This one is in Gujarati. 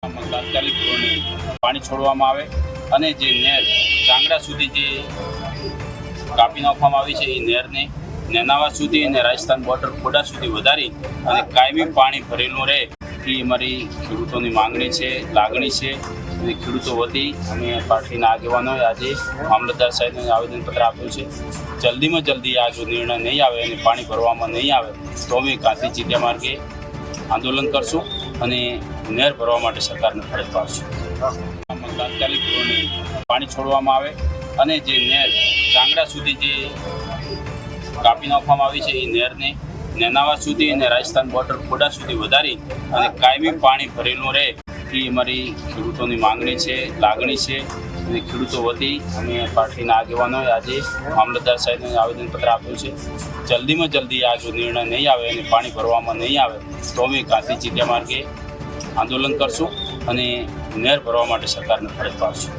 તાત્કાલિક ધોરણે પાણી છોડવામાં આવે અને જે નહેર ચાંગડા સુધી જે કાપી નાખવામાં આવી છે એ નહેરને નેનાવા સુધી અને રાજસ્થાન બોર્ડર ખોડા સુધી વધારી અને કાયમી પાણી ભરેલું રહે એ અમારી ખેડૂતોની માંગણી છે, લાગણી છે. અને ખેડૂતો વતી અમે પાર્ટીના આગેવાનોએ આજે મામલતદાર સાહેબને આવેદનપત્ર આપ્યું છે. જલ્દીમાં જલ્દી આ જો નિર્ણય નહીં આવે અને પાણી ભરવામાં નહીં આવે તો અમે ગાંધી જગ્યા માર્ગે આંદોલન કરશું અને નહેર ભરવા માટે સરકારને ફરજ પાડશું. તાત્કાલિક ધોરણે પાણી છોડવામાં આવે અને જે નહેર ચાંગડા સુધી જે કાપી નાખવામાં આવી છે એ નહેરને નેનાવા સુધી અને રાજસ્થાન બોર્ડર ખોડા સુધી વધારી અને કાયમી પાણી ભરેલું રહે એ અમારી ખેડૂતોની માંગણી છે, લાગણી છે. અને ખેડૂતો વતી અમે પાર્ટીના આગેવાનોએ આજે મામલતદાર સાહેબને આવેદનપત્ર આપ્યું છે. જલ્દીમાં જલ્દી આ જો નિર્ણય નહીં આવે અને પાણી ભરવામાં નહીં આવે તો અમે ગાંધી જગ્યા માર્ગે આંદોલન કરશું અને નહેર ભરવા માટે સરકારને ફરજ પાડશું.